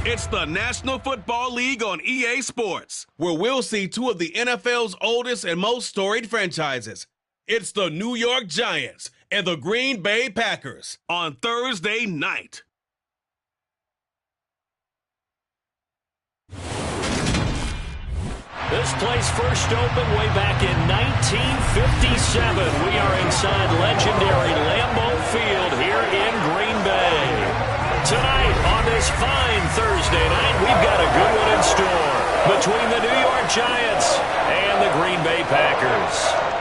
It's the National Football League on EA Sports, where we'll see two of the NFL's oldest and most storied franchises. It's the New York Giants and the Green Bay Packers on Thursday night. This place first opened way back in 1957. We are inside legendary Lambeau Field here in Green Bay. Tonight, on this fine Thursday night, we've got a good one in store between the New York Giants and the Green Bay Packers.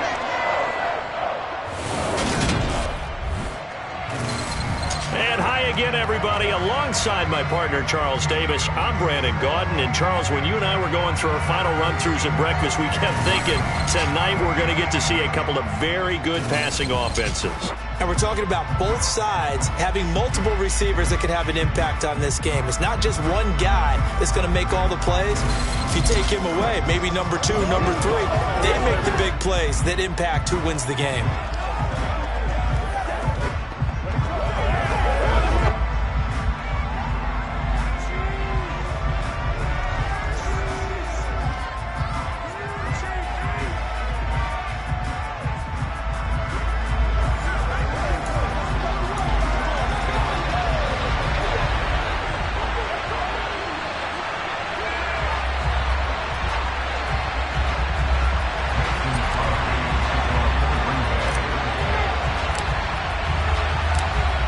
And hi again, everybody. Alongside my partner, Charles Davis, I'm Brandon Gaudin. And Charles, when you and I were going through our final run-throughs at breakfast, we kept thinking tonight we're going to get to see a couple of very good passing offenses. And we're talking about both sides having multiple receivers that can have an impact on this game. It's not just one guy that's going to make all the plays. If you take him away, maybe number 2, number 3, they make the big plays that impact who wins the game.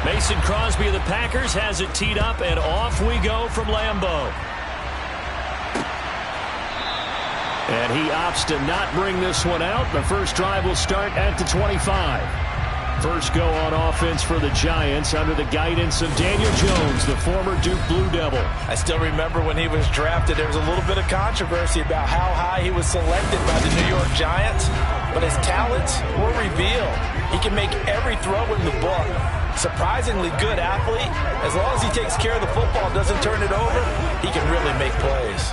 Mason Crosby of the Packers has it teed up, and off we go from Lambeau. And he opts to not bring this one out. The first drive will start at the 25. First go on offense for the Giants under the guidance of Daniel Jones, the former Duke Blue Devil. I still remember when he was drafted, there was a little bit of controversy about how high he was selected by the New York Giants, but his talents were revealed. He can make every throw in the book. Surprisingly good athlete. As long as he takes care of the football, doesn't turn it over, he can really make plays.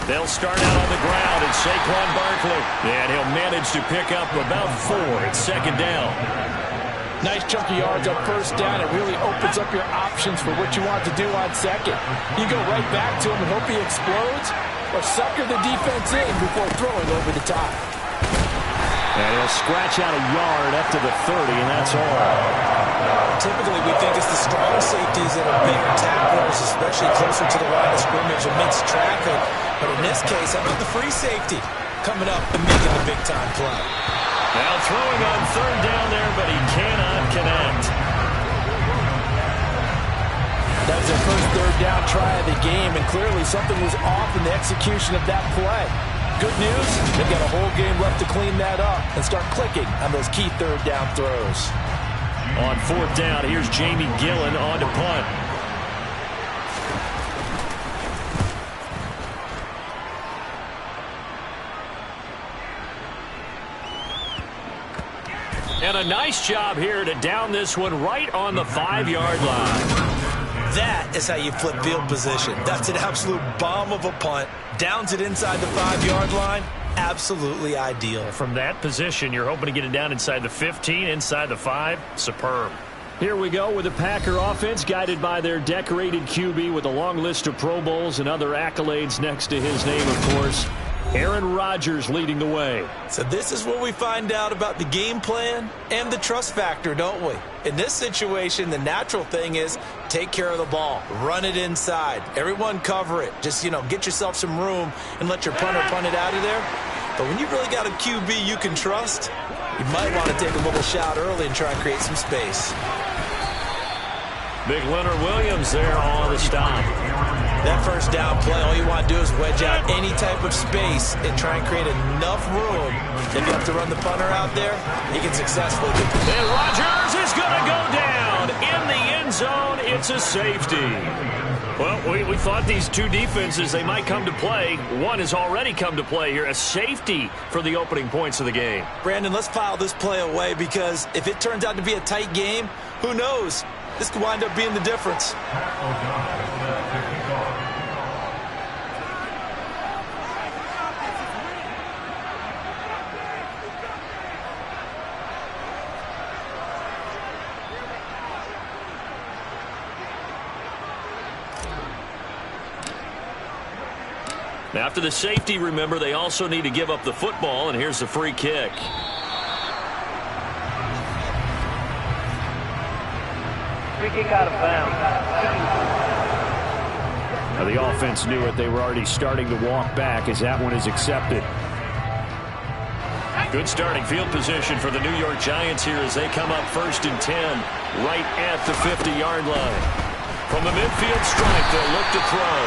They'll start out on the ground, and Saquon Barkley. And he'll manage to pick up about 4 at second down. Nice chunky yards on first down. It really opens up your options for what you want to do on second. You go right back to him and hope he explodes, or sucker the defense in before throwing over the top. And he'll scratch out a yard up to the 30, and that's all. Typically, we think it's the strong safeties that are bigger tacklers, especially closer to the line of scrimmage amidst traffic. But in this case, how about the free safety coming up and making the big-time play? Now throwing on third down there, but he cannot connect. That was their first third down try of the game, and clearly something was off in the execution of that play. Good news, they've got a whole game left to clean that up and start clicking on those key third down throws. On fourth down, here's Jamie Gillen on to punt. And a nice job here to down this one right on the 5-yard line. That is how you flip field position. That's an absolute bomb of a punt. Downs it inside the 5-yard line. Absolutely ideal. From that position, you're hoping to get it down inside the 15, inside the 5. Superb. Here we go with the Packer offense, guided by their decorated QB with a long list of Pro Bowls and other accolades next to his name, of course. Aaron Rodgers leading the way. So this is where we find out about the game plan and the trust factor, don't we? In this situation, the natural thing is take care of the ball. Run it inside. Everyone cover it. Just, get yourself some room and let your punter punt it out of there. But when you really got a QB you can trust, you might want to take a little shot early and try and create some space. Big Leonard Williams there on the stop. That first down play, all you want to do is wedge out any type of space and try and create enough room. If you have to run the punter out there, he can successfully do it. And Rodgers is going to go down in the end zone. It's a safety. Well, we thought these two defenses, they might come to play. One has already come to play here. A safety for the opening points of the game. Brandon, let's file this play away because if it turns out to be a tight game, who knows? This could wind up being the difference. After the safety, remember, they also need to give up the football, and here's the free kick. Free kick out of bounds. Now the offense knew it. They were already starting to walk back as that one is accepted. Good starting field position for the New York Giants here as they come up 1st and 10 right at the 50-yard line. From the midfield stripe, they'll look to throw.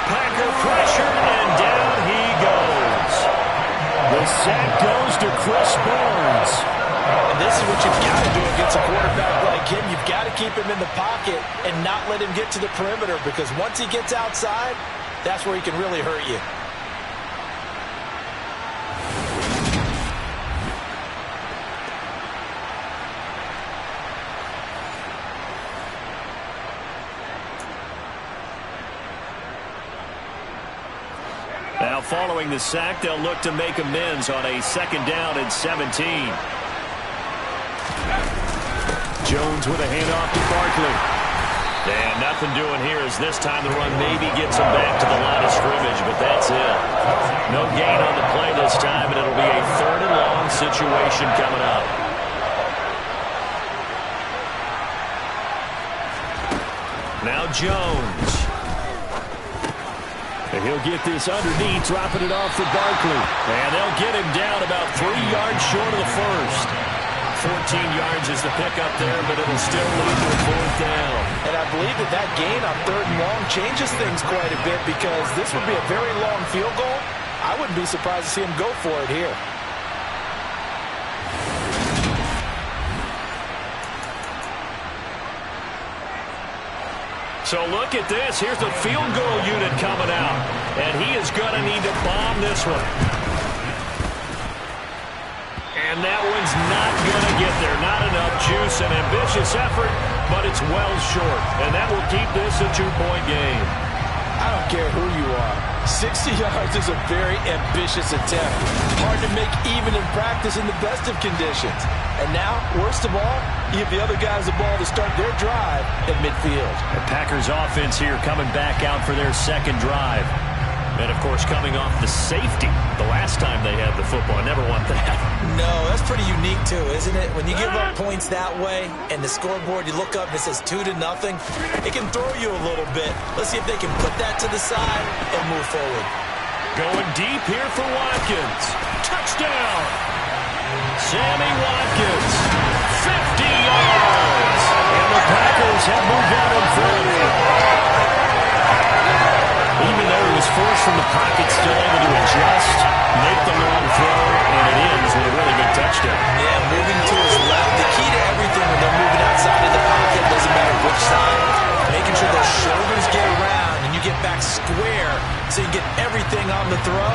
Packer pressure, and down he goes. The sack goes to Chris Barnes. And this is what you've got to do against a quarterback like him. You've got to keep him in the pocket and not let him get to the perimeter, because once he gets outside, that's where he can really hurt you. Now following the sack, they'll look to make amends on a 2nd down and 17. Jones with a handoff to Barkley. And nothing doing here as this time the run maybe gets him back to the line of scrimmage, but that's it. No gain on the play this time, and it'll be a 3rd and long situation coming up. Now Jones. And he'll get this underneath, dropping it off for Barkley. And they'll get him down about 3 yards short of the first. 14 yards is the pickup there, but it'll still lead to a 4th down. And I believe that gain on 3rd and long changes things quite a bit, because this would be a very long field goal. I wouldn't be surprised to see him go for it here. So look at this. Here's the field goal unit coming out. And he is going to need to bomb this one. And that one's not going to get there. Not enough juice. An ambitious effort, but it's well short. And that will keep this a 2-point game. I don't care who you are. 60 yards is a very ambitious attempt. Hard to make even in practice in the best of conditions. And now, worst of all, you give the other guys the ball to start their drive at midfield. The Packers offense here coming back out for their 2nd drive. And, of course, coming off the safety the last time they had the football. Never want that. No, that's pretty unique, too, isn't it? When you give up points that way and the scoreboard, you look up and it says 2-0, it can throw you a little bit. Let's see if they can put that to the side and move forward. Going deep here for Watkins. Touchdown! Sammy Watkins, 50 yards. And the Packers have moved out in front. Even though he was forced from the pocket, still able to adjust, make the long throw, and it ends with a really good touchdown. Yeah, moving to his left. The key to everything when they're moving outside of the pocket, doesn't matter which side, making sure those shoulders get around and you get back square so you get everything on the throw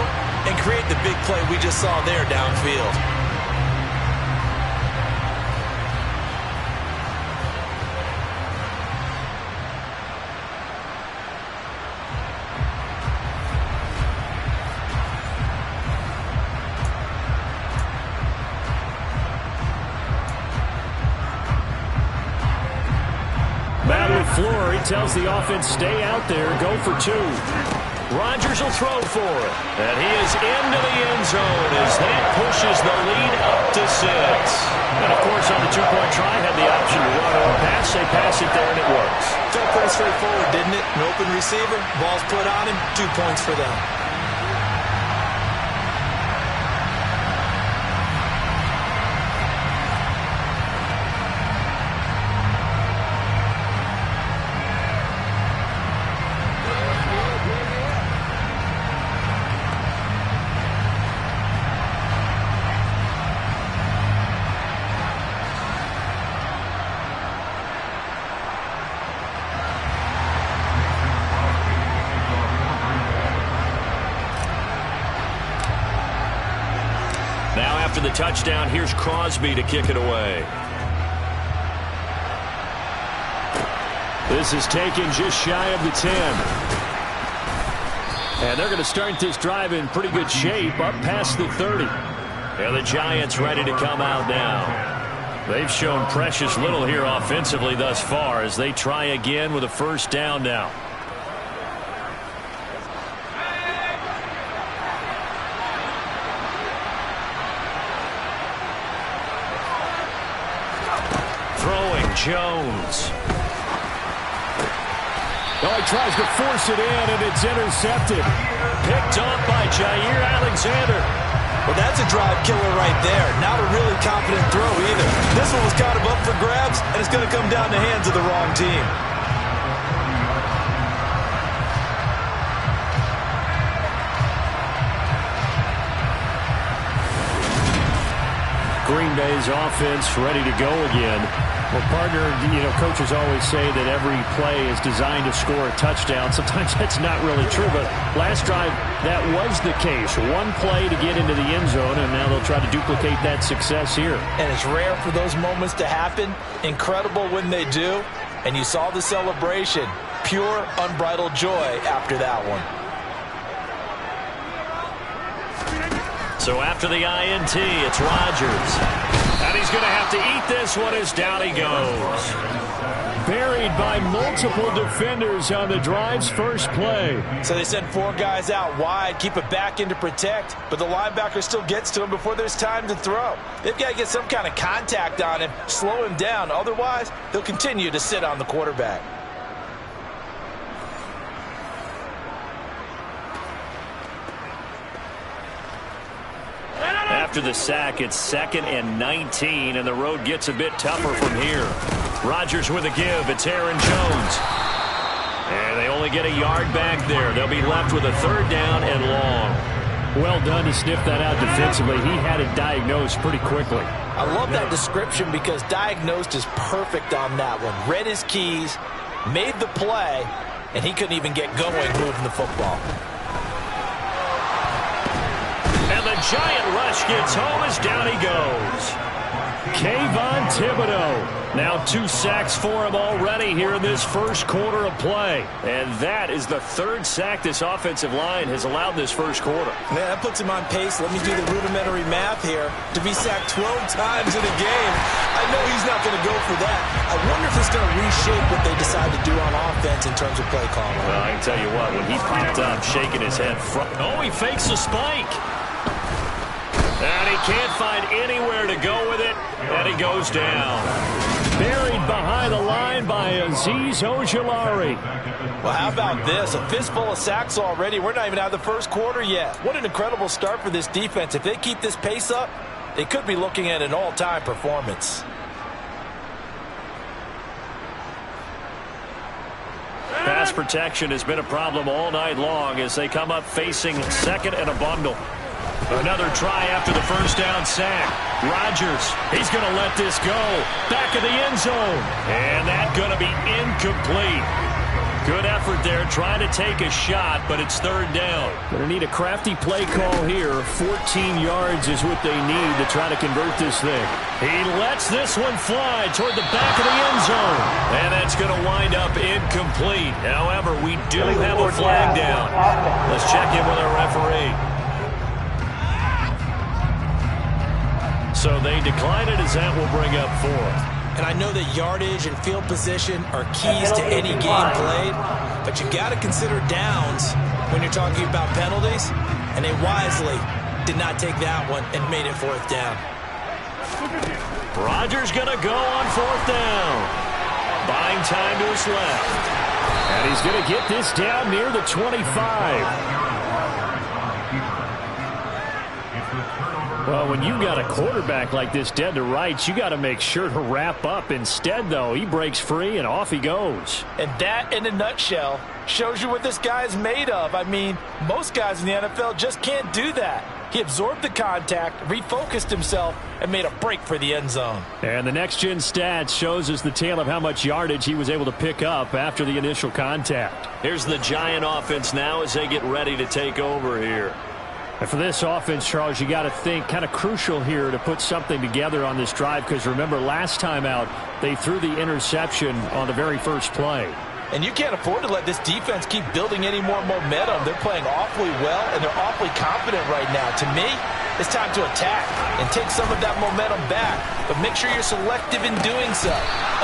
and create the big play we just saw there downfield. Flory tells the offense, stay out there, go for 2. Rodgers will throw for it. And he is into the end zone as that pushes the lead up to 6. And, of course, on the 2-point try, had the option to run or pass. They pass it there, and it works. Felt pretty straightforward, didn't it? An open receiver, ball's put on him, 2 points for them. After the touchdown, here's Crosby to kick it away. This is taken just shy of the 10. And they're going to start this drive in pretty good shape, up past the 30. And the Giants ready to come out now. They've shown precious little here offensively thus far as they try again with a 1st down now. Jones. Oh, he tries to force it in, and it's intercepted. Picked off by Jair Alexander. Well, that's a drive killer right there. Not a really confident throw either. This one was kind of up for grabs, and it's going to come down the hands of the wrong team. Green Bay's offense ready to go again. Well, partner, coaches always say that every play is designed to score a touchdown. Sometimes that's not really true, but last drive, that was the case. One play to get into the end zone, and now they'll try to duplicate that success here. And it's rare for those moments to happen. Incredible when they do. And you saw the celebration. Pure, unbridled joy after that one. So after the INT, it's Rodgers. And he's going to have to eat this one as down he goes. Buried by multiple defenders on the drive's first play. So they send 4 guys out wide, keep it back in to protect, but the linebacker still gets to him before there's time to throw. They've got to get some kind of contact on him, slow him down. Otherwise, they'll continue to sit on the quarterback. After the sack, it's 2nd and 19, and the road gets a bit tougher from here. Rodgers with a give. It's Aaron Jones. And they only get a yard back there. They'll be left with a 3rd down and long. Well done to sniff that out defensively. He had it diagnosed pretty quickly. I love that description because diagnosed is perfect on that one. Read his keys, made the play, and he couldn't even get going moving the football. And the giant rush gets home as down he goes. Kayvon Thibodeau. Now 2 sacks for him already here in this first quarter of play. And that is the 3rd sack this offensive line has allowed this first quarter. Man, that puts him on pace. Let me do the rudimentary math here. To be sacked 12 times in a game, I know he's not going to go for that. I wonder if it's going to reshape what they decide to do on offense in terms of play calling. Well, I can tell you what, when he popped up, shaking his head front. Oh, he fakes a spike. And he can't find anywhere to go with it, and he goes down. Buried behind the line by Azeez Ojulari. Well, how about this? A fistful of sacks already. We're not even out of the first quarter yet. What an incredible start for this defense. If they keep this pace up, they could be looking at an all-time performance. Pass protection has been a problem all night long as they come up facing 2nd and a bundle. Another try after the first down sack. Rodgers, he's going to let this go. Back of the end zone. And that's going to be incomplete. Good effort there, trying to take a shot, but it's 3rd down. Going to need a crafty play call here. 14 yards is what they need to try to convert this thing. He lets this one fly toward the back of the end zone. And that's going to wind up incomplete. However, we do have a flag down. Let's check in with our referee. So they decline it as that will bring up 4th. And I know that yardage and field position are keys to any game played, but you got to consider downs when you're talking about penalties, and they wisely did not take that one and made it 4th down. Rodgers going to go on 4th down. Buying time to his left. And he's going to get this down near the 25. Well, when you got a quarterback like this dead to rights, you got to make sure to wrap up. Instead, though, he breaks free and off he goes. And that, in a nutshell, shows you what this guy is made of. I mean, most guys in the NFL just can't do that. He absorbed the contact, refocused himself, and made a break for the end zone. And the next-gen stats shows us the tale of how much yardage he was able to pick up after the initial contact. Here's the Giant offense now as they get ready to take over here. And for this offense, Charles, you got to think kind of crucial here to put something together on this drive because remember last time out they threw the interception on the very first play. And you can't afford to let this defense keep building any more momentum. They're playing awfully well, and they're awfully confident right now. To me, it's time to attack and take some of that momentum back. But make sure you're selective in doing so.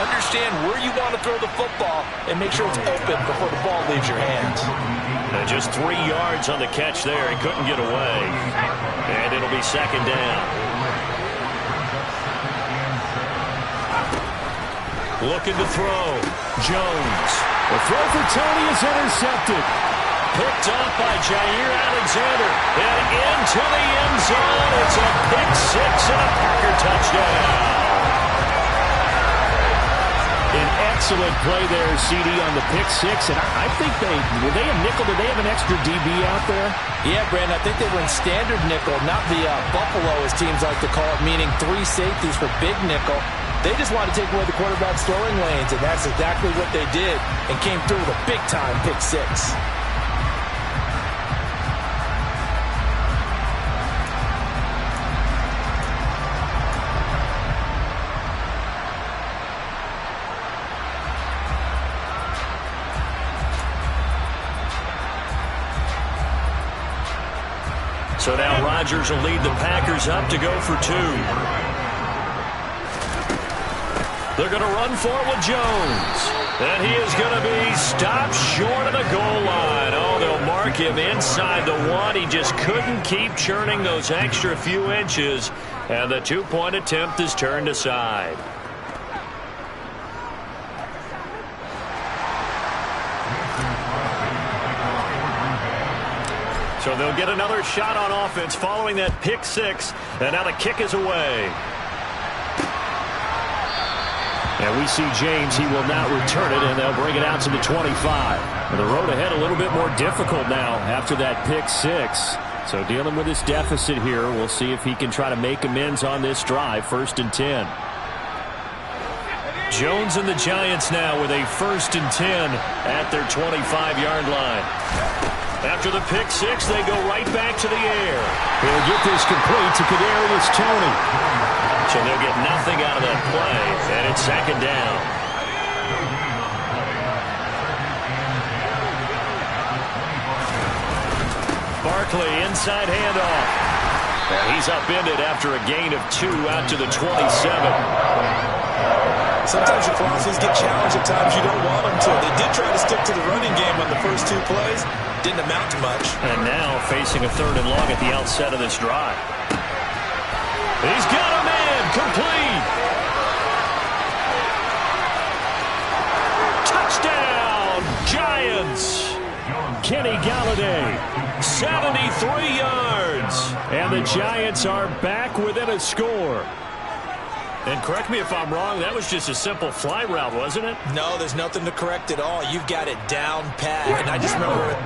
Understand where you want to throw the football and make sure it's open before the ball leaves your hands. And just 3 yards on the catch there. He couldn't get away. And it'll be 2nd down. Looking to throw. Jones. The throw for Tony is intercepted. Picked off by Jair Alexander. And into the end zone. It's a pick six and a Packer touchdown. An excellent play there, CD, on the pick six. And I think were they a nickel? Did they have an extra DB out there? Yeah, Brandon, I think they were in standard nickel, not the Buffalo, as teams like to call it, meaning 3 safeties for big nickel. They just wanted to take away the quarterback's throwing lanes, and that's exactly what they did, and came through with a big-time pick six. So now Rodgers will lead the Packers up to go for 2. They're going to run for it with Jones. And he is going to be stopped short of the goal line. Oh, they'll mark him inside the 1. He just couldn't keep churning those extra few inches. And the 2-point attempt is turned aside. So they'll get another shot on offense following that pick six. And now the kick is away. And we see James. He will not return it, and they'll bring it out to the 25. And the road ahead a little bit more difficult now after that pick six. So dealing with this deficit here, we'll see if he can try to make amends on this drive. 1st and 10. Jones and the Giants now with a 1st and 10 at their 25-yard line. After the pick six, they go right back to the air. He'll get this complete to Kadarius Toney. So they'll get nothing out of that play, and it's 2nd down. Barkley, inside handoff. And he's upended after a gain of 2 out to the 27. Sometimes your philosophies get challenged at times you don't want them to. They did try to stick to the running game on the first 2 plays. Didn't amount to much. And now facing a 3rd and long at the outset of this drive. He's got a man complete. Touchdown, Giants. Kenny Galladay, 73 yards. And the Giants are back within a score. And correct me if I'm wrong, that was just a simple fly route, wasn't it? No, there's nothing to correct at all. You've got it down pat. And I just remember it.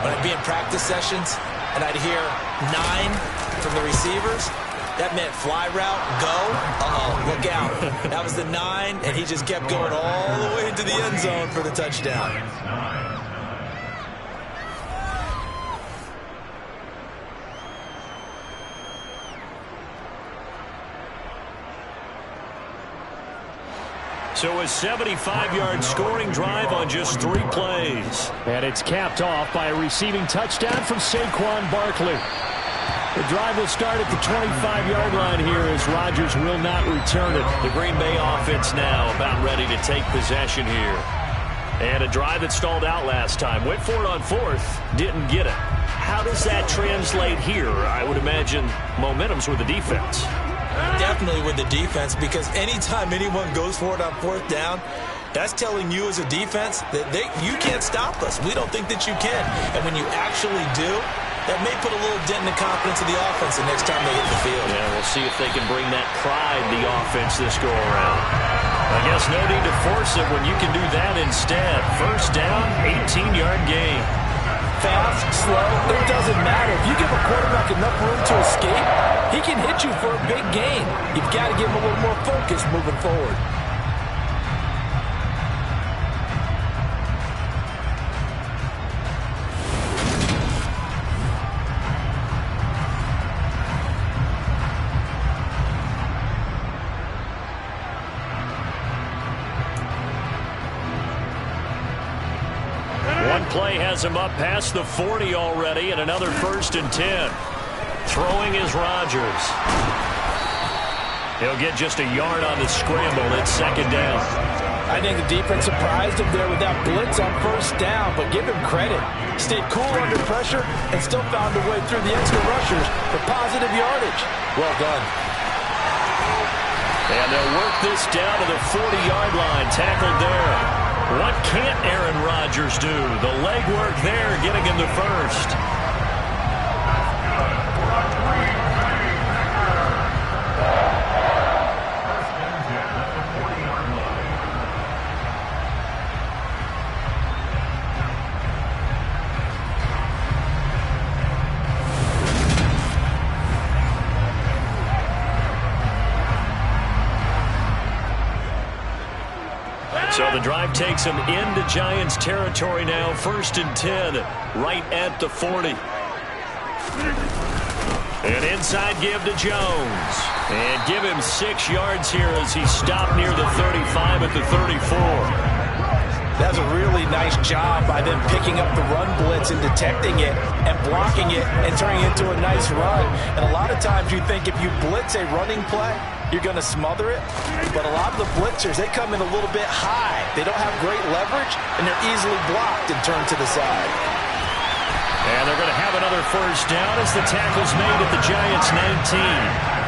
When I'd be in practice sessions and I'd hear 9 from the receivers, that meant fly route, go. Uh-oh, look out. That was the 9, and he just kept going all the way into the end zone for the touchdown. So a 75-yard scoring drive on just 3 plays. And it's capped off by a receiving touchdown from Saquon Barkley. The drive will start at the 25-yard line here as Rodgers will not return it. The Green Bay offense now about ready to take possession here. And a drive that stalled out last time. Went for it on fourth, didn't get it. How does that translate here? I would imagine momentum's with the defense. Definitely with the defense, because anytime anyone goes for it on fourth down, that's telling you as a defense that you can't stop us. We don't think that you can. And when you actually do, that may put a little dent in the confidence of the offense the next time they hit the field. Yeah, we'll see if they can bring that pride to the offense this go-around. I guess no need to force it when you can do that instead. First down, 18-yard gain. Fast, slow, it doesn't matter. If you give a quarterback enough room to escape, he can hit you for a big gain. You've got to give him a little more focus moving forward. Play has him up past the 40 already, and another 1st and 10. Throwing is Rodgers. He'll get just a yard on the scramble. It's 2nd down. I think the defense surprised him there with that blitz on 1st down, but give him credit. Stayed cool under pressure and still found a way through the extra rushers for positive yardage. Well done. And they'll work this down to the 40-yard line. Tackled there. What can't Aaron Rodgers do? The legwork there, getting him the first. So the drive takes him into Giants territory now. 1st and 10, right at the 40. An inside give to Jones. And give him 6 yards here as he stopped near the 35 at the 34. That's a really nice job by them picking up the run blitz and detecting it and blocking it and turning it into a nice run. And a lot of times you think if you blitz a running play, you're going to smother it. But a lot of the blitzers, they come in a little bit high. They don't have great leverage, and they're easily blocked and turned to the side. And they're going to have another 1st down as the tackle's made at the Giants' 19.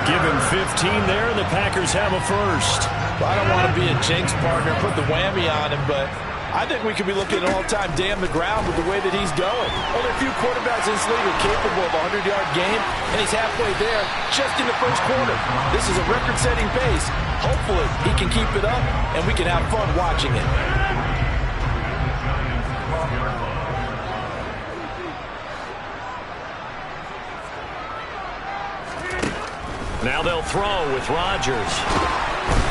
Give him 15 there, and the Packers have a first. Well, I don't want to be a jinx partner and put the whammy on him, but I think we could be looking at an all-time damn the ground with the way that he's going. Only a few quarterbacks in this league are capable of a 100-yard game, and he's halfway there just in the 1st quarter. This is a record-setting pace. Hopefully, he can keep it up, and we can have fun watching it. Now they'll throw with Rodgers.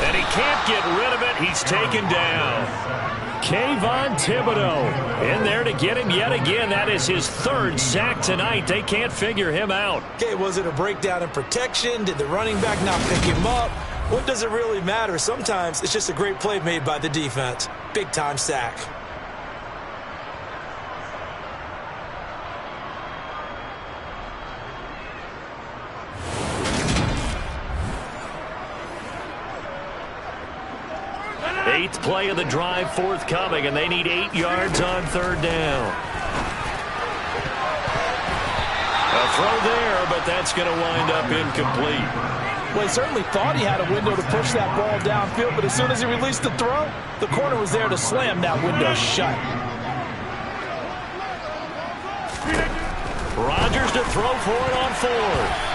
And he can't get rid of it. He's taken down. Kayvon Thibodeau in there to get him yet again. That is his 3rd sack tonight. They can't figure him out. Okay, was it a breakdown in protection? Did the running back not pick him up? What does it really matter? Sometimes it's just a great play made by the defense. Big-time sack. Eighth play of the drive forthcoming, and they need 8 yards on 3rd down. A throw there, but that's going to wind up incomplete. Well, he certainly thought he had a window to push that ball downfield, but as soon as he released the throw, the corner was there to slam that window shut. Rodgers to throw for it on 4th.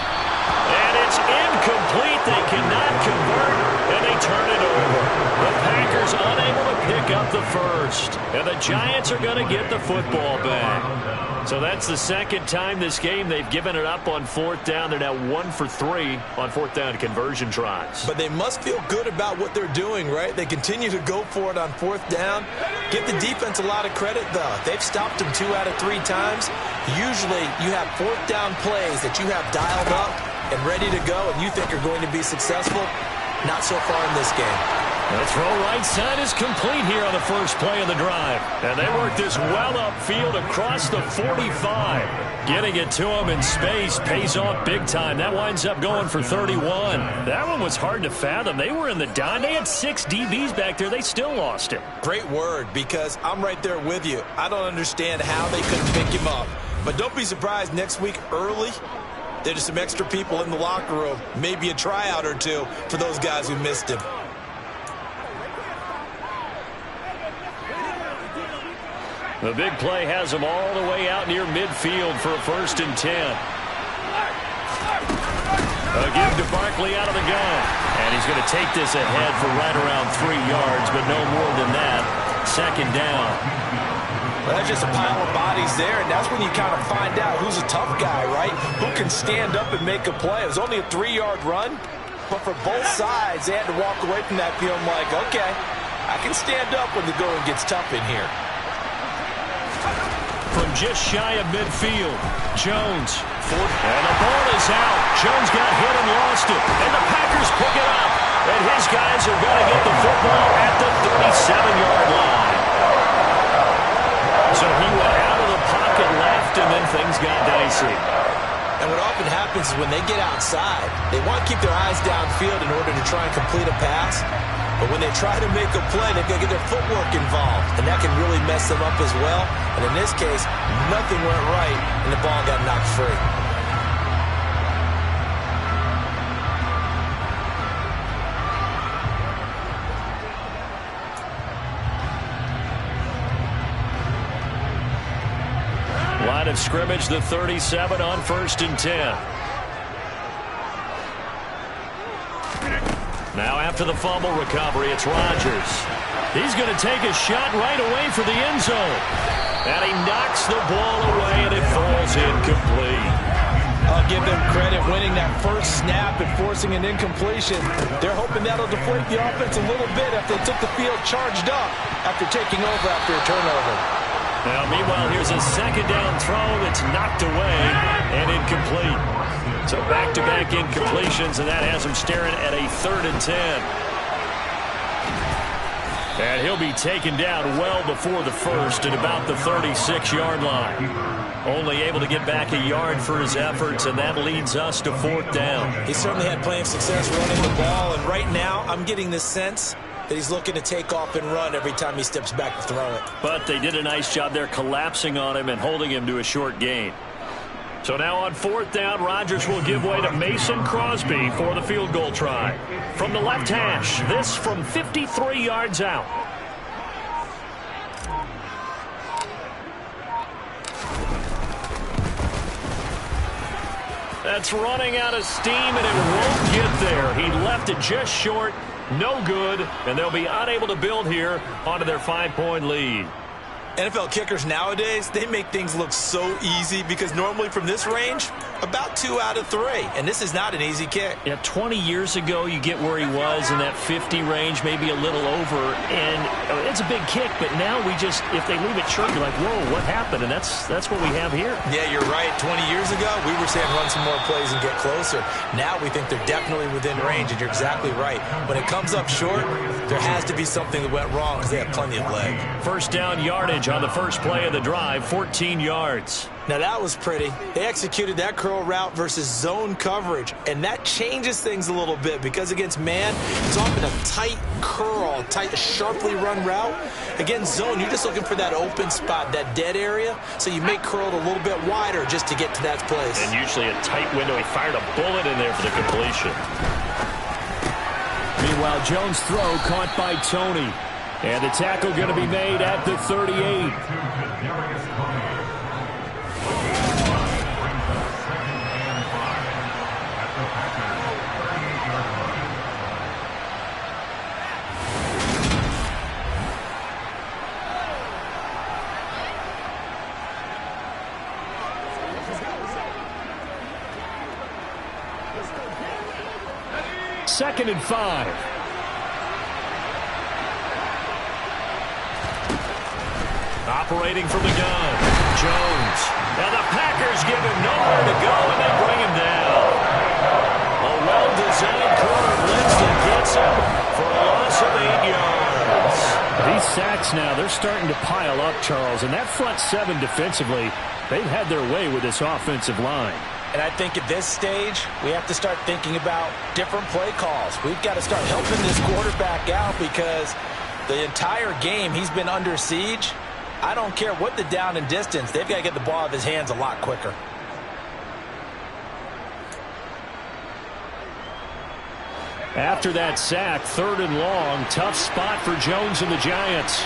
And it's incomplete. They cannot convert, and they turn it over. The Packers unable to pick up the first. And the Giants are going to get the football back. So that's the 2nd time this game they've given it up on 4th down. They're now 1 for 3 on 4th down conversion tries. But they must feel good about what they're doing, right? They continue to go for it on 4th down. Give the defense a lot of credit, though. They've stopped them 2 out of 3 times. Usually you have 4th down plays that you have dialed up and ready to go and you think are going to be successful. Not so far in this game. The throw right side is complete here on the first play of the drive. And they work this well upfield across the 45. Getting it to him in space pays off big time. That winds up going for 31. That one was hard to fathom. They were in the dime. They had 6 DBs back there. They still lost him. Great word, because I'm right there with you. I don't understand how they couldn't pick him up. But don't be surprised next week early, there's some extra people in the locker room. Maybe a tryout or two for those guys who missed him. The big play has him all the way out near midfield for a 1st and 10. A give to Barkley out of the gun. And he's going to take this ahead for right around 3 yards, but no more than that. 2nd down. Well, that's just a pile of bodies there, and that's when you kind of find out who's a tough guy, right? Who can stand up and make a play. It was only a 3-yard run, but for both sides, they had to walk away from that feeling like, okay, I can stand up when the going gets tough in here. From just shy of midfield, Jones. And the ball is out. Jones got hit and lost it. And the Packers pick it up. And his guys are going to get the football at the 37-yard line. So he went out of the pocket left, and then things got dicey. And what often happens is when they get outside, they want to keep their eyes downfield in order to try and complete a pass. But when they try to make a play, they've got to get their footwork involved. And that can really mess them up as well. And in this case, nothing went right, and the ball got knocked free. Line of scrimmage, the 37 on 1st and 10. Now after the fumble recovery, it's Rodgers. He's going to take a shot right away for the end zone. And he knocks the ball away, and it falls incomplete. I'll give them credit winning that first snap and forcing an incompletion. They're hoping that'll deflate the offense a little bit after they took the field charged up after taking over after a turnover. Now, meanwhile, here's a 2nd down throw that's knocked away and incomplete. So back-to-back incompletions, and that has him staring at a 3rd and 10. And he'll be taken down well before the first at about the 36-yard line. Only able to get back a yard for his efforts, and that leads us to 4th down. He certainly had plenty of success running the ball, and right now I'm getting the sense that he's looking to take off and run every time he steps back to throw it. But they did a nice job there collapsing on him and holding him to a short gain. So now on 4th down, Rodgers will give way to Mason Crosby for the field goal try. From the left hash, this from 53 yards out. That's running out of steam, and it won't get there. He left it just short, no good, and they'll be unable to build here onto their 5-point lead. NFL kickers nowadays, they make things look so easy because normally from this range, about 2 out of 3. And this is not an easy kick. Yeah, 20 years ago, you get where he was in that 50 range, maybe a little over. And it's a big kick, but now we just, if they leave it short, you're like, whoa, what happened? And that's what we have here. Yeah, you're right. 20 years ago, we were saying run some more plays and get closer. Now we think they're definitely within range, and you're exactly right. When it comes up short, there has to be something that went wrong because they have plenty of leg. 1st down yardage on the first play of the drive, 14 yards. Now that was pretty. They executed that curl route versus zone coverage, and that changes things a little bit because against man, it's often a tight curl, tight, sharply run route. Against zone, you're just looking for that open spot, that dead area, so you make curl a little bit wider just to get to that place. And usually a tight window. He fired a bullet in there for the completion. Meanwhile, Jones' throw caught by Tony. And the tackle going to be made at the 38. Second and 5. Operating from the gun, Jones. And the Packers give him nowhere to go, and they bring him down. A well-designed corner blitz that gets him for a loss of 8 sacks now. They're starting to pile up, Charles. And that front seven defensively, they've had their way with this offensive line. And I think at this stage, we have to start thinking about different play calls. We've got to start helping this quarterback out because the entire game he's been under siege. I don't care what the down and distance. They've got to get the ball out of his hands a lot quicker. After that sack, 3rd and long, tough spot for Jones and the Giants.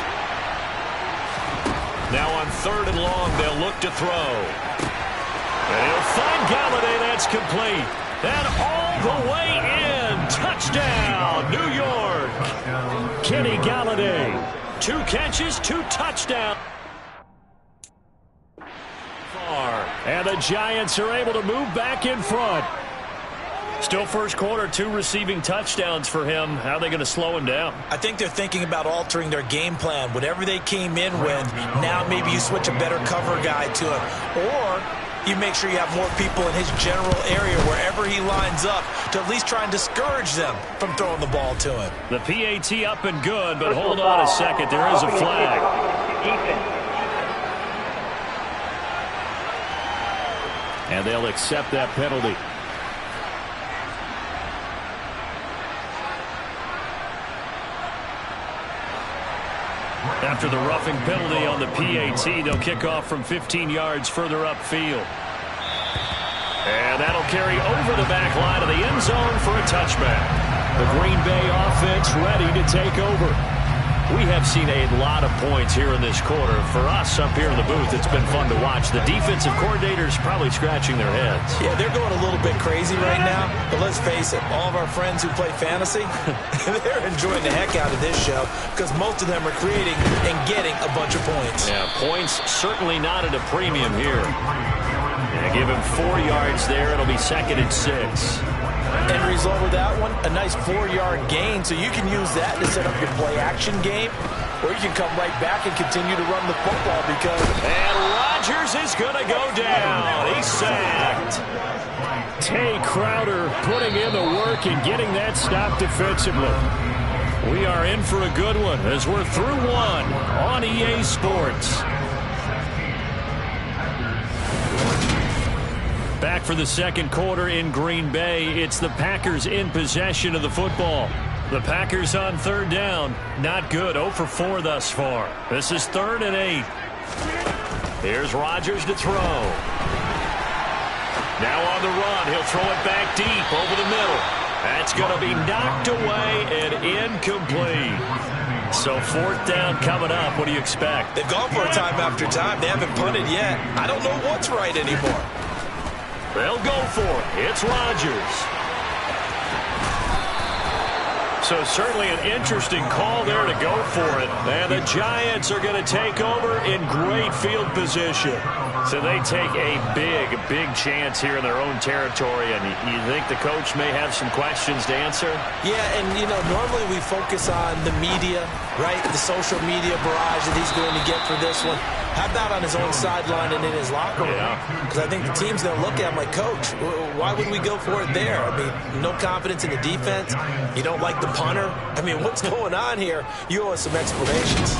Now on 3rd and long, they'll look to throw. And he'll find Galladay. That's complete. And all the way in. Touchdown, New York. Kenny Galladay. 2 catches, 2 touchdowns. And the Giants are able to move back in front. Still first quarter, 2 receiving touchdowns for him. How are they going to slow him down? I think they're thinking about altering their game plan. Whatever they came in with, now maybe you switch a better cover guy to him. Or you make sure you have more people in his general area wherever he lines up to at least try and discourage them from throwing the ball to him. The PAT up and good, but hold on a second. There is a flag. And they'll accept that penalty. After the roughing penalty on the PAT, they'll kick off from 15 yards further upfield. And that'll carry over the back line of the end zone for a touchback. The Green Bay offense ready to take over. We have seen a lot of points here in this quarter. For us up here in the booth, it's been fun to watch. The defensive coordinators probably scratching their heads. Yeah, they're going a little bit crazy right now. But let's face it, all of our friends who play fantasy, they're enjoying the heck out of this show because most of them are creating and getting a bunch of points. Yeah, points certainly not at a premium here. Yeah, give him 4 yards there. It'll be 2nd and 6. End result of that one, a nice 4-yard gain. So you can use that to set up your play-action game, or you can come right back and continue to run the football because... And Rodgers is going to go down. He's sacked. Tay Crowder putting in the work and getting that stop defensively. We are in for a good one as we're through one on EA Sports. Back for the second quarter in Green Bay. It's the Packers in possession of the football. The Packers on 3rd down. Not good. 0 for 4 thus far. This is 3rd and 8. Here's Rodgers to throw. Now on the run. He'll throw it back deep over the middle. That's going to be knocked away and incomplete. So 4th down coming up. What do you expect? They've gone for it time after time. They haven't punted yet. I don't know what's right anymore. They'll go for it. It's Rodgers. So certainly an interesting call there to go for it. And the Giants are going to take over in great field position. So they take a big chance here in their own territory. And you think the coach may have some questions to answer? Yeah, and, normally we focus on the media, right? The social media barrage that he's going to get for this one. How about on his own sideline and in his locker room? Because I think the team's going to look at him like, Coach, why would we go for it there? I mean, no confidence in the defense. You don't like the punter. I mean, what's going on here? You owe us some explanations.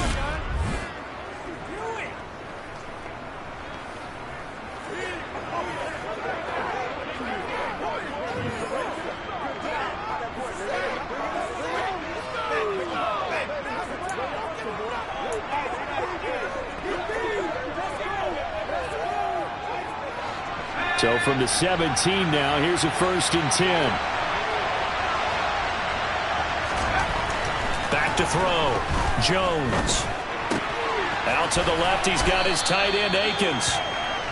So from the 17 now, here's a 1st and 10. Back to throw. Jones. Out to the left, he's got his tight end, Akins.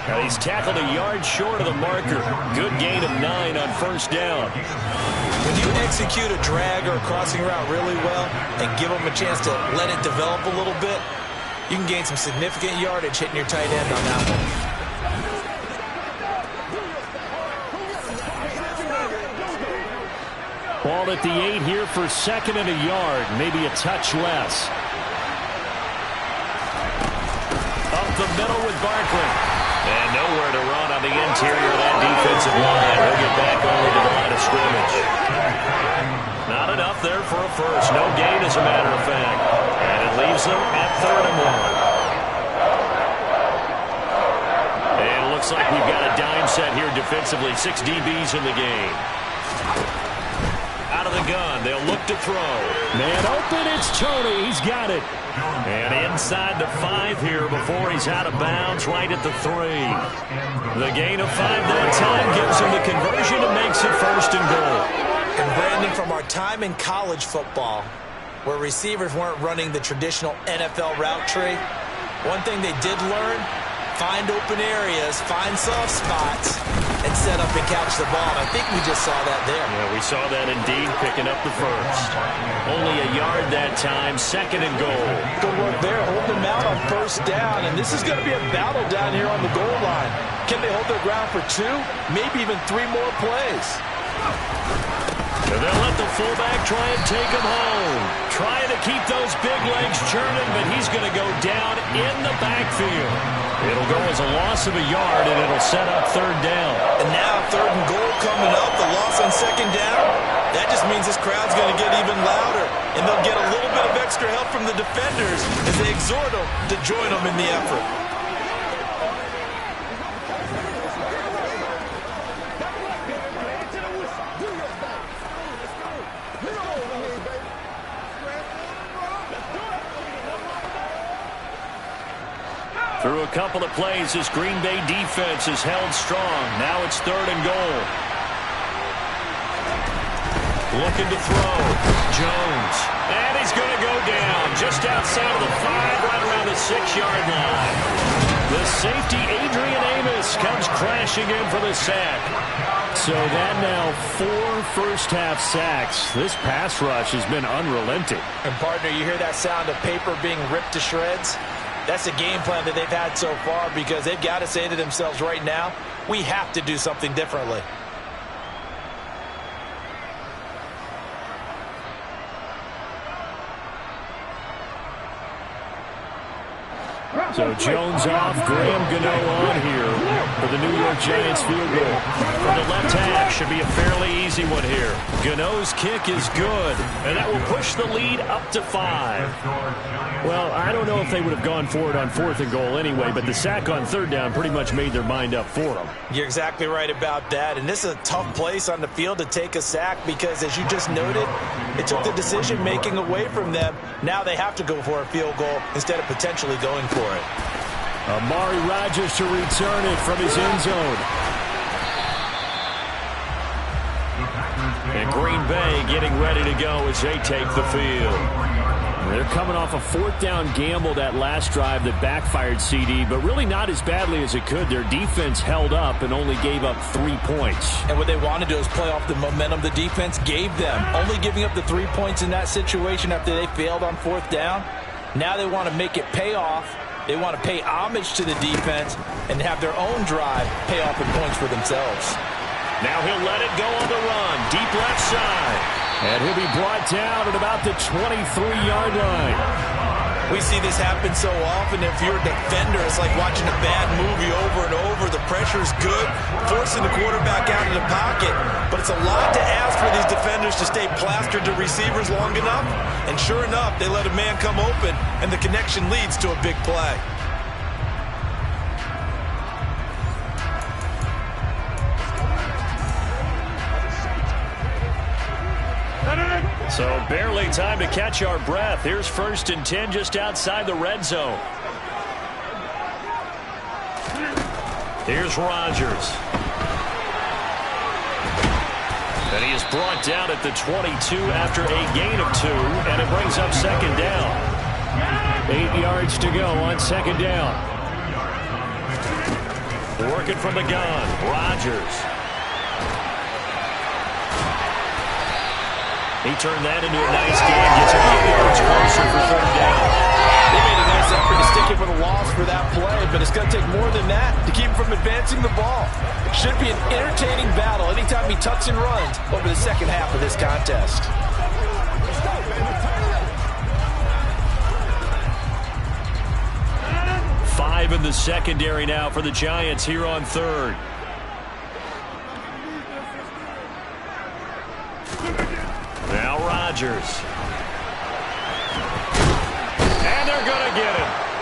Now he's tackled a yard short of the marker. Good gain of 9 on 1st down. When you execute a drag or a crossing route really well and give them a chance to let it develop a little bit, you can gain some significant yardage hitting your tight end on that one. Ball at the 8 here for 2nd and a yard, maybe a touch less. Up the middle with Barkley. And nowhere to run on the interior of that defensive line. He'll get back only to the line of scrimmage. Not enough there for a first. No gain, as a matter of fact. And it leaves them at 3rd and 1. And it looks like we've got a dime set here defensively. 6 DBs in the game. Out of the gun, they'll look to throw. Man open, it's Tony. He's got it. And inside the 5 here before he's out of bounds, right at the 3. The gain of 5 that time gives him the conversion and makes it 1st and goal. And Brandon, from our time in college football, where receivers weren't running the traditional NFL route tree, one thing they did learn, find open areas, find soft spots, and set up and catch the ball. And I think we just saw that there. Yeah, we saw that indeed, picking up the 1st. Only a yard that time, 2nd and goal. Good work there, holding them out on 1st down. And this is going to be a battle down here on the goal line. Can they hold their ground for 2, maybe even 3 more plays? And they'll let the fullback try and take him home. Trying to keep those big legs churning, but he's going to go down in the backfield. It'll go as a loss of a yard, and it'll set up 3rd down. And now 3rd and goal coming up, the loss on 2nd down. That just means this crowd's going to get even louder, and they'll get a little bit of extra help from the defenders as they exhort them to join them in the effort. Through a couple of plays, this Green Bay defense is held strong. Now it's 3rd and goal. Looking to throw. Jones. And he's going to go down just outside of the 5, right around the 6-yard line. The safety, Adrian Amos, comes crashing in for the sack. So that now 4 first-half sacks. This pass rush has been unrelenting. And, partner, you hear that sound of paper being ripped to shreds? That's the game plan that they've had so far, because they've got to say to themselves right now, we have to do something differently. So Jones off, Graham Gano on here for the New York Giants field goal. From the left hash, should be a fairly easy one here. Gano's kick is good, and that will push the lead up to 5. Well, I don't know if they would have gone for it on 4th and goal anyway, but the sack on 3rd down pretty much made their mind up for them. You're exactly right about that, and this is a tough place on the field to take a sack because, as you just noted, it took the decision-making away from them. Now they have to go for a field goal instead of potentially going for it. Amari Rodgers to return it from his end zone. And Green Bay getting ready to go as they take the field. They're coming off a 4th down gamble that last drive that backfired, CD, but really not as badly as it could. Their defense held up and only gave up 3 points. And what they want to do is play off the momentum the defense gave them. Only giving up the 3 points in that situation after they failed on 4th down. Now they want to make it pay off. They want to pay homage to the defense and have their own drive pay off in points for themselves. Now he'll let it go on the run. Deep left side. And he'll be brought down at about the 23-yard line. We see this happen so often. If you're a defender, it's like watching a bad movie over and over. The pressure's good, forcing the quarterback out of the pocket. But it's a lot to ask for these defenders to stay plastered to receivers long enough. And sure enough, they let a man come open, and the connection leads to a big play. So barely time to catch our breath. Here's 1st and 10 just outside the red zone. Here's Rodgers. And he is brought down at the 22 after a gain of 2, and it brings up 2nd down. 8 yards to go on 2nd down. Working from the gun, Rodgers. He turned that into a nice game, gets 8 yards closer for 3rd down. They made a nice effort to stick it with a loss for that play, but it's going to take more than that to keep him from advancing the ball. Should be an entertaining battle anytime he tucks and runs over the second half of this contest. Five in the secondary now for the Giants here on 3rd. Now Rodgers.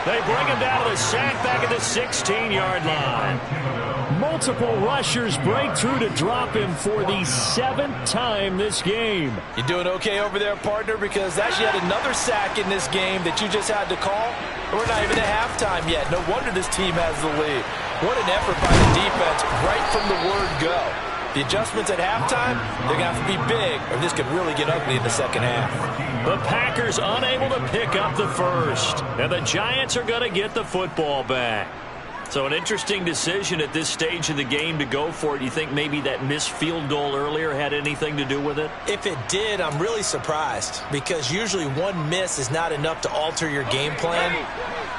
They bring him down to the sack back at the 16-yard line. Multiple rushers break through to drop him for the 7th time this game. You doing okay over there, partner? Because that's yet another sack in this game that you just had to call. We're not even at halftime yet. No wonder this team has the lead. What an effort by the defense right from the word go. The adjustments at halftime, they're going to have to be big, or this could really get ugly in the second half. The Packers unable to pick up the first, and the Giants are going to get the football back. So an interesting decision at this stage of the game to go for it. You think maybe that missed field goal earlier had anything to do with it? If it did, I'm really surprised, because usually one miss is not enough to alter your game plan.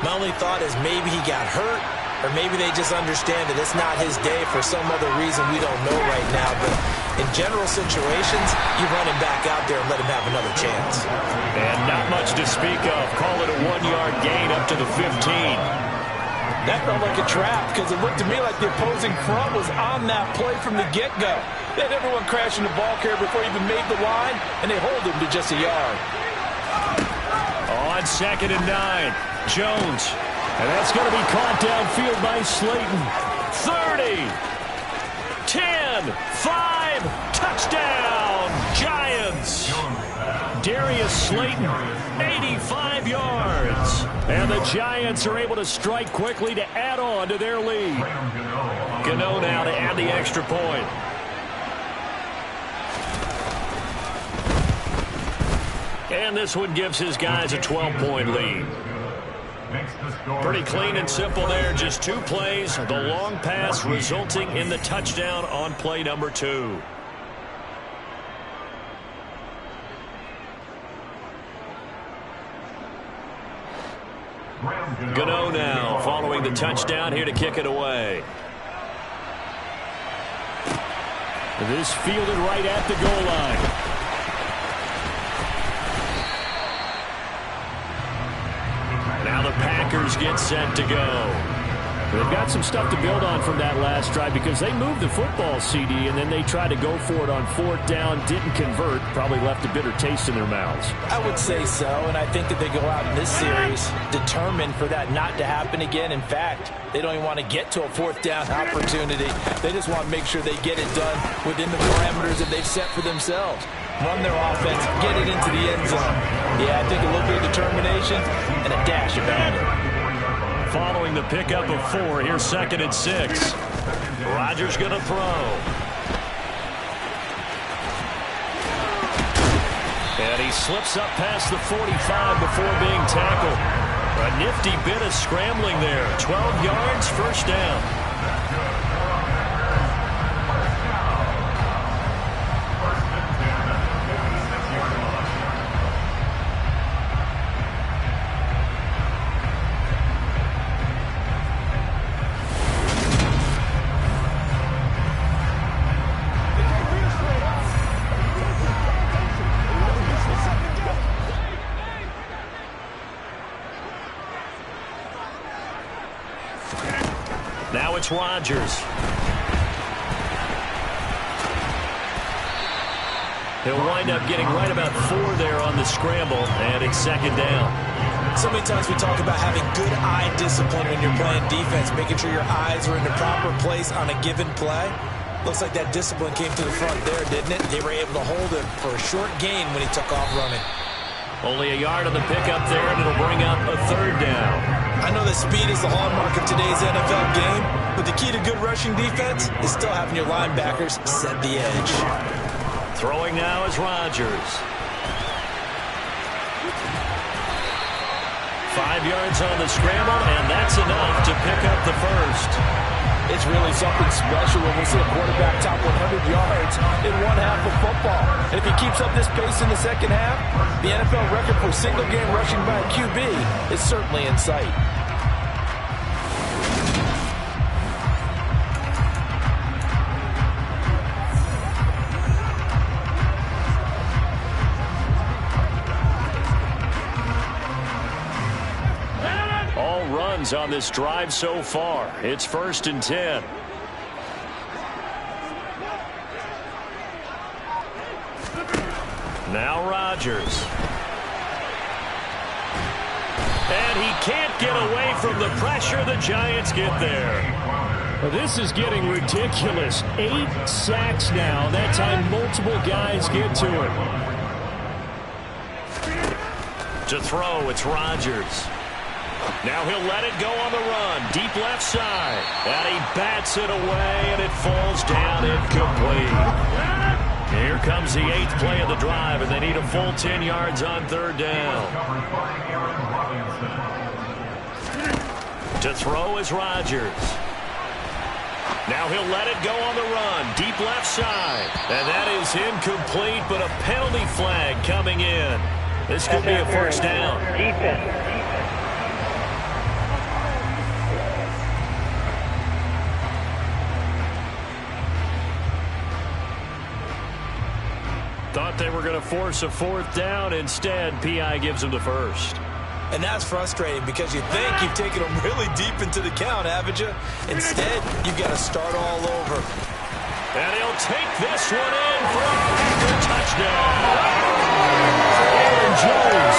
My only thought is maybe he got hurt, or maybe they just understand that it's not his day for some other reason we don't know right now. But in general situations, you run him back out there and let him have another chance. And not much to speak of. Call it a 1-yard gain up to the 15. That felt like a trap, because it looked to me like the opposing front was on that play from the get-go. They had everyone crashing the ball carrier before he even made the line, and they hold him to just a yard. On 2nd and 9, Jones. And that's going to be caught downfield by Slayton. 30, 10, 5, touchdown, Giants. Darius Slayton, 85 yards. And the Giants are able to strike quickly to add on to their lead. Gano now to add the extra point. And this one gives his guys a 12-point lead. Pretty clean and simple there. Just 2 plays. The long pass resulting in the touchdown on play number 2. Gano now following the touchdown here to kick it away. This fielded right at the goal line. Now the Packers get set to go. They've got some stuff to build on from that last drive, because they moved the football, CD, and then they tried to go for it on 4th down, didn't convert, probably left a bitter taste in their mouths. I would say so, and I think that they go out in this series determined for that not to happen again. In fact, they don't even want to get to a 4th down opportunity. They just want to make sure they get it done within the parameters that they've set for themselves. Run their offense, get it into the end zone. Yeah, I think a little bit of determination and a dash of anger. Following the pickup of 4, here's 2nd and 6. Rodgers going to throw. And he slips up past the 45 before being tackled. A nifty bit of scrambling there. 12 yards, 1st down. Now it's Rodgers. He'll wind up getting right about 4 there on the scramble, and it's 2nd down. So many times we talk about having good eye discipline when you're playing defense, making sure your eyes are in the proper place on a given play. Looks like that discipline came to the front there, didn't it? They were able to hold him for a short gain when he took off running. Only a yard on the pickup there, and it'll bring up a 3rd down. I know that speed is the hallmark of today's NFL game, but the key to good rushing defense is still having your linebackers set the edge. Throwing now is Rodgers. 5 yards on the scramble, and that's enough to pick up the first. It's really something special when we see a quarterback top 100 yards in one half of football. And if he keeps up this pace in the second half, the NFL record for single-game rushing by a QB is certainly in sight. On this drive so far. It's 1st and 10. Now Rodgers. And he can't get away from the pressure. The Giants get there. Well, this is getting ridiculous. 8 sacks now. That time multiple guys get to it. To throw, it's Rodgers. Now he'll let it go on the run. Deep left side. And he bats it away, and it falls down incomplete. Here comes the 8th play of the drive, and they need a full 10 yards on 3rd down. To throw is Rodgers. Now he'll let it go on the run. Deep left side. And that is incomplete, but a penalty flag coming in. This could be a first down. Defense. Thought they were going to force a 4th down. Instead, P.I. gives them the first. And that's frustrating because you think you've taken them really deep into the count, haven't you? Instead, you've got to start all over. And he'll take this one in for a Packer touchdown. Aaron Jones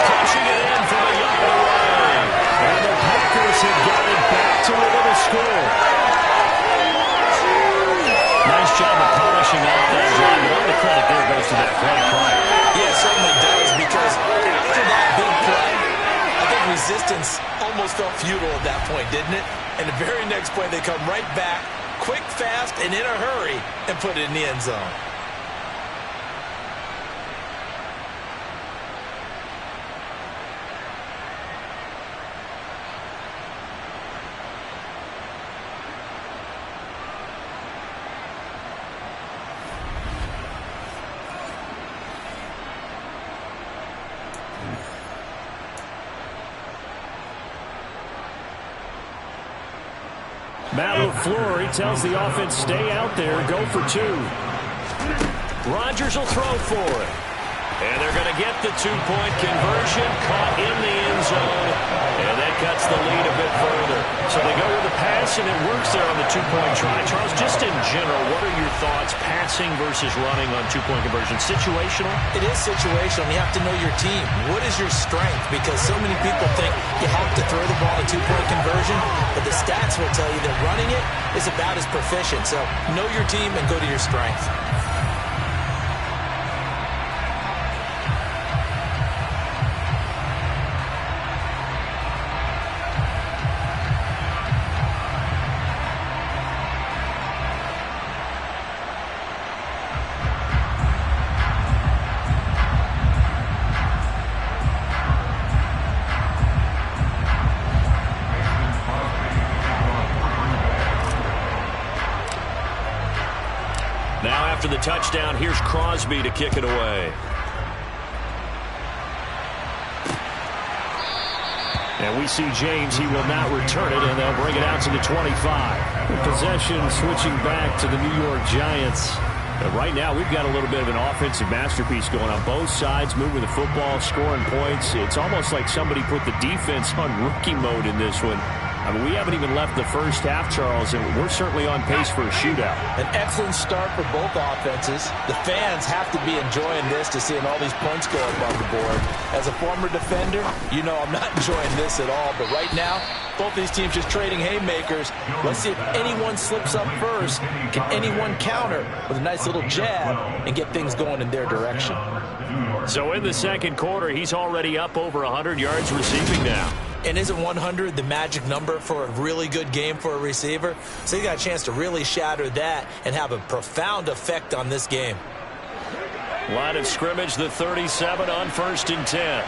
punching it in from a yard away. And the Packers have got it back to within a score. Nice job of polishing off that drive, but all the credit there goes to that play prior. Yeah, it certainly does, because after that big play, I think resistance almost felt futile at that point, didn't it? And the very next play, they come right back, quick, fast, and in a hurry, and put it in the end zone. Matt LaFleur, he tells the offense, stay out there, go for 2. Rodgers will throw for it. And they're going to get the 2-point conversion, caught in the end zone, and that cuts the lead a bit further. So they go with the pass, and it works there on the 2-point try. Charles, just in general, what are your thoughts, passing versus running on 2-point conversion? Situational? It is situational. You have to know your team. What is your strength? Because so many people think you have to throw the ball in 2-point conversion, but the stats will tell you that running it is about as proficient. So know your team and go to your strength. Now after the touchdown, here's Crosby to kick it away. And we see James, he will not return it, and they'll bring it out to the 25. Possession switching back to the New York Giants. But right now, we've got a little bit of an offensive masterpiece going on both sides, moving the football, scoring points. It's almost like somebody put the defense on rookie mode in this one. I mean, we haven't even left the first half, Charles, and we're certainly on pace for a shootout. An excellent start for both offenses. The fans have to be enjoying this to seeing all these points go up on the board. As a former defender, you know I'm not enjoying this at all. But right now, both these teams just trading haymakers. Let's see if anyone slips up first. Can anyone counter with a nice little jab and get things going in their direction? So in the second quarter, he's already up over 100 yards receiving now. And isn't 100 the magic number for a really good game for a receiver? So he got a chance to really shatter that and have a profound effect on this game. Line of scrimmage, the 37 on 1st and 10.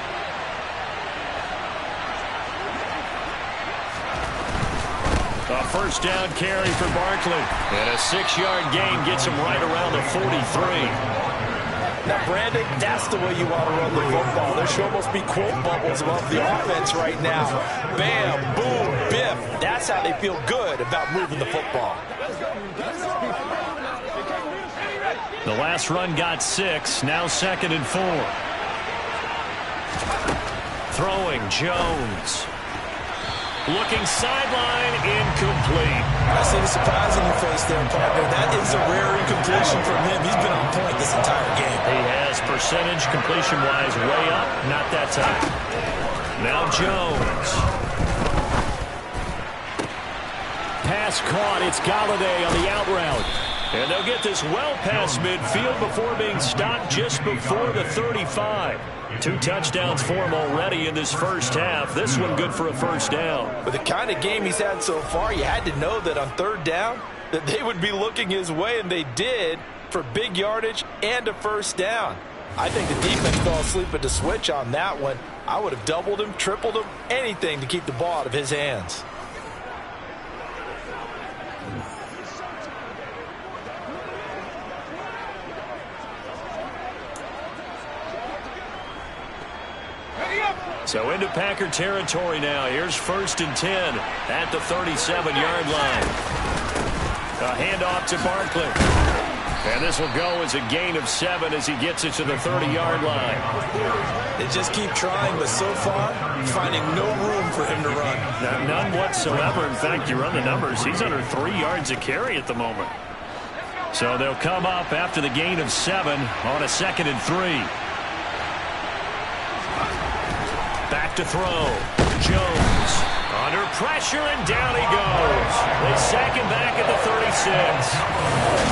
A first down carry for Barkley. And a 6-yard gain gets him right around the 43. Now, Brandon, that's the way you want to run the football. There should almost be quote bubbles above the offense right now. Bam, boom, biff. That's how they feel good about moving the football. The last run got 6. Now 2nd and 4. Throwing, Jones. Looking sideline, incomplete. I see the surprise on your face there, partner. That is a rare incompletion from him. He's been on point this entire game. He has percentage completion-wise way up, not that time. Now Jones. Pass caught. It's Galladay on the out route. And they'll get this well past midfield before being stopped just before the 35. 2 touchdowns for him already in this first half. This one good for a first down. With the kind of game he's had so far, you had to know that on third down that they would be looking his way, and they did, for big yardage and a first down. I think the defense fell asleep at the switch on that one. I would have doubled him, tripled him, anything to keep the ball out of his hands. So into Packer territory now. Here's 1st and 10 at the 37-yard line. A handoff to Barkley. And this will go as a gain of 7 as he gets it to the 30-yard line. They just keep trying, but so far, finding no room for him to run. None whatsoever. In fact, you run the numbers. He's under 3 yards a carry at the moment. So they'll come up after the gain of 7 on a 2nd and 3. Back to throw. Jones under pressure, and down he goes. They sack him back at the 36.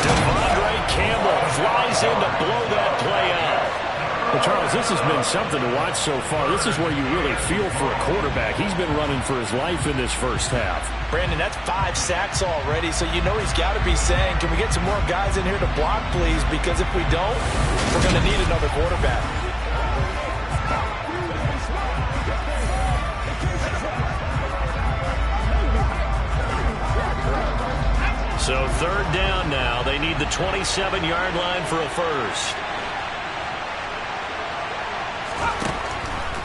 Devondre Campbell flies in to blow that play out. Well, Charles, this has been something to watch so far. This is where you really feel for a quarterback. He's been running for his life in this first half. Brandon, that's 5 sacks already, so you know he's got to be saying, can we get some more guys in here to block, please? Because if we don't, we're going to need another quarterback. So 3rd down now. They need the 27-yard line for a first.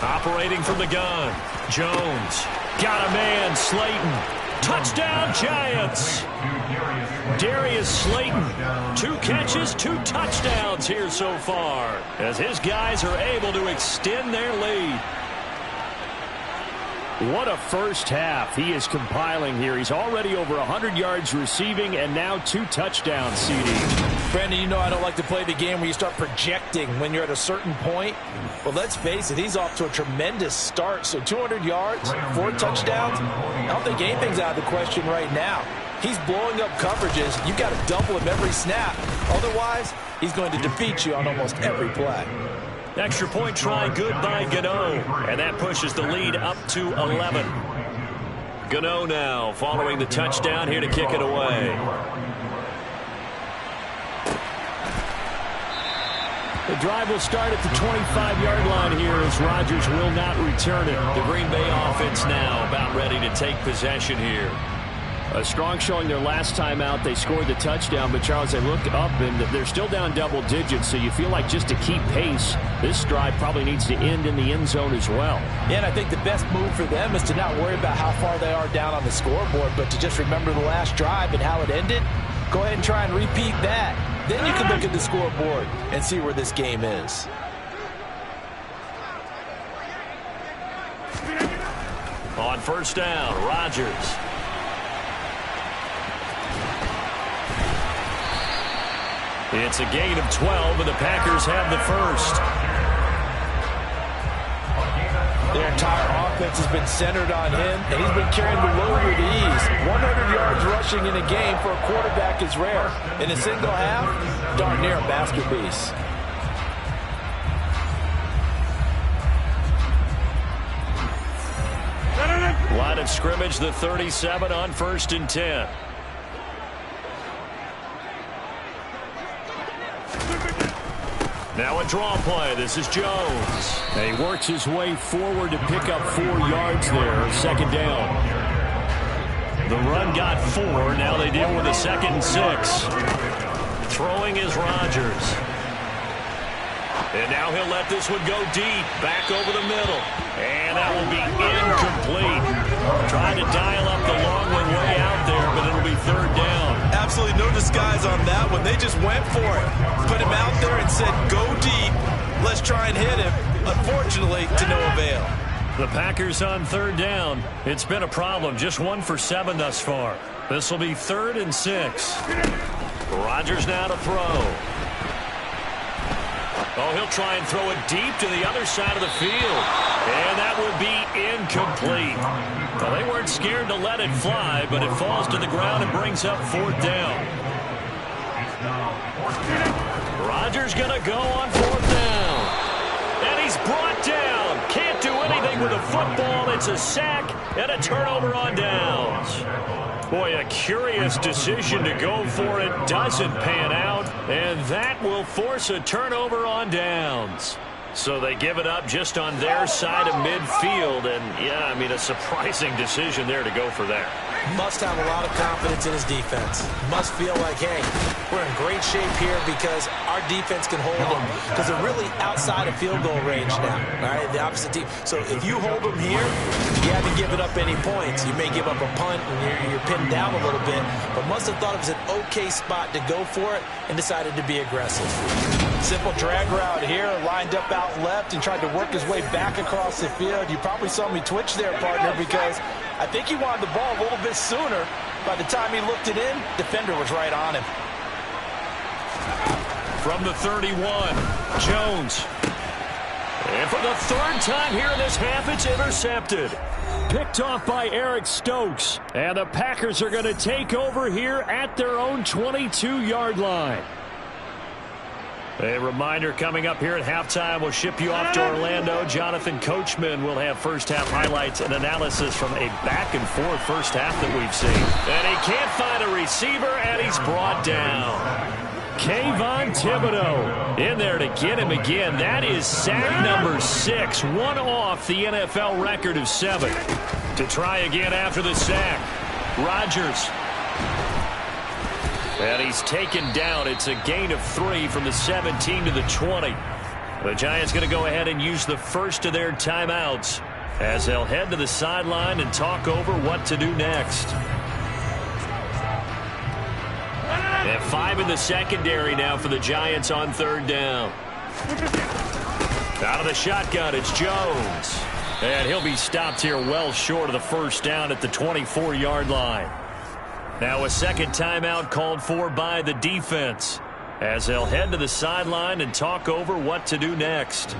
Operating from the gun. Jones. Got a man. Slayton. Touchdown, Giants. Darius Slayton. 2 catches, 2 touchdowns here so far, as his guys are able to extend their lead. What a first half he is compiling here. He's already over 100 yards receiving and now 2 touchdowns, CD. Brandon, you know I don't like to play the game where you start projecting when you're at a certain point. But let's face it, he's off to a tremendous start. So 200 yards, 4 touchdowns. I don't think anything's out of the question right now. He's blowing up coverages. You've got to double him every snap. Otherwise, he's going to defeat you on almost every play. Extra point try good by Gano, and that pushes the lead up to 11. Gano now following the touchdown here to kick it away. The drive will start at the 25-yard line here as Rodgers will not return it. The Green Bay offense now about ready to take possession here. A strong showing their last time out. They scored the touchdown, but Charles, they look up and they're still down double digits, so you feel like just to keep pace, this drive probably needs to end in the end zone as well. Yeah, and I think the best move for them is to not worry about how far they are down on the scoreboard, but to just remember the last drive and how it ended. Go ahead and try and repeat that. Then you can look at the scoreboard and see where this game is. On 1st down, Rodgers. It's a gain of 12, and the Packers have the first. Their entire offense has been centered on him, and he's been carrying the load with ease. 100 yards rushing in a game for a quarterback is rare. In a single half, darn near a masterpiece. Line of scrimmage, the 37 on 1st and 10. Now a draw play. This is Jones. And he works his way forward to pick up 4 yards there. 2nd down. The run got 4. Now they deal with a 2nd and 6. Throwing is Rodgers. And now he'll let this one go deep. Back over the middle. And that will be incomplete. Trying to dial up the long one way out there, but it'll be 3rd down. Absolutely no disguise on that one. They just went for it. Put him out there and said, go deep. Let's try and hit him. Unfortunately, to no avail. The Packers on 3rd down. It's been a problem. Just 1 for 7 thus far. This will be 3rd and 6. Rodgers now to throw. Oh, he'll try and throw it deep to the other side of the field. And that will be incomplete. Well, they weren't scared to let it fly, but it falls to the ground and brings up 4th down. Rodgers going to go on 4th down. And he's brought down. Can't do anything with a football. It's a sack and a turnover on downs. Boy, a curious decision to go for it. Doesn't pan out. And that will force a turnover on downs. So they give it up just on their side of midfield. And, yeah, I mean, a surprising decision there to go for that. Must have a lot of confidence in his defense. Must feel like, hey, we're in great shape here because our defense can hold them. Because they're really outside of field goal range now, all right, the opposite team. So if you hold them here, you haven't given up any points. You may give up a punt and you're pinned down a little bit. But must have thought it was an okay spot to go for it and decided to be aggressive. Simple drag route here, lined up out left and tried to work his way back across the field. You probably saw me twitch there, partner, because I think he wanted the ball a little bit sooner. By the time he looked it in, defender was right on him. From the 31, Jones. And for the 3rd time here in this half, it's intercepted. Picked off by Eric Stokes. And the Packers are going to take over here at their own 22-yard line. A reminder coming up here at halftime. We'll ship you off to Orlando. Jonathan Coachman will have first-half highlights and analysis from a back-and-forth first half that we've seen. And he can't find a receiver, and he's brought down. Kayvon Thibodeau in there to get him again. That is sack number 6, one off the NFL record of 7. To try again after the sack, Rodgers. And he's taken down. It's a gain of 3 from the 17 to the 20. The Giants going to go ahead and use the first of their timeouts as they'll head to the sideline and talk over what to do next. And 5 in the secondary now for the Giants on 3rd down. Out of the shotgun, it's Jones. And he'll be stopped here well short of the first down at the 24-yard line. Now a second timeout called for by the defense as they'll head to the sideline and talk over what to do next.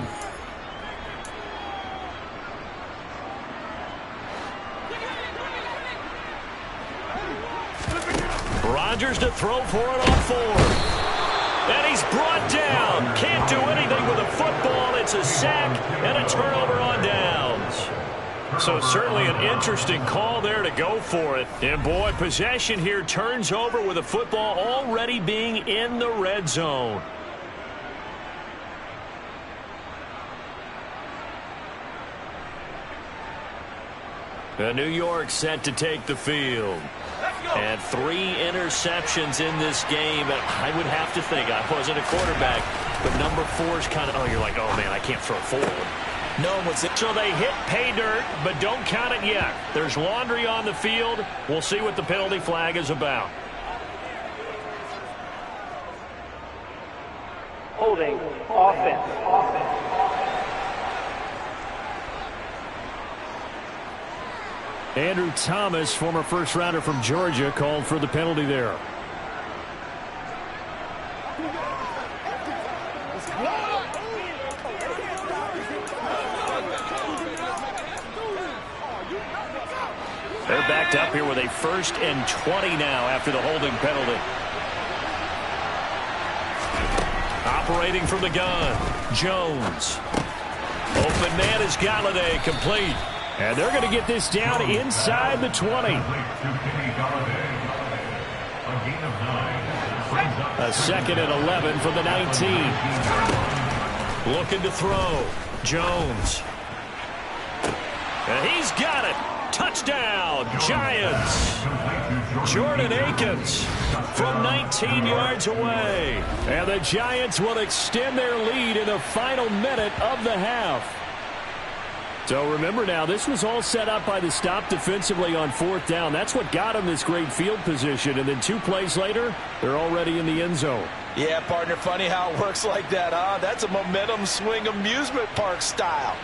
Rodgers to throw for it on 4th. And he's brought down. Can't do anything with a football. It's a sack and a turnover on downs. So certainly an interesting call there to go for it. And boy, possession here turns over with a football already being in the red zone. New York set to take the field. And 3 interceptions in this game. I would have to think, I wasn't a quarterback, but number 4 is kind of, oh, you're like, oh man, I can't throw forward. No one was it. So they hit pay dirt, but don't count it yet. There's laundry on the field. We'll see what the penalty flag is about. Holding offense. Andrew Thomas, former first-rounder from Georgia, called for the penalty there. They're backed up here with a 1st and 20 now after the holding penalty. Operating from the gun, Jones. Open man is Galladay, complete. And they're going to get this down inside the 20. A 2nd and 11 from the 19. Looking to throw, Jones. And he's got it. Touchdown, Giants. Jordan Akins from 19 yards away. And the Giants will extend their lead in the final minute of the half. So remember now, this was all set up by the stop defensively on 4th down. That's what got them this great field position. And then 2 plays later, they're already in the end zone. Yeah, partner, funny how it works like that, huh? That's a momentum swing amusement park style.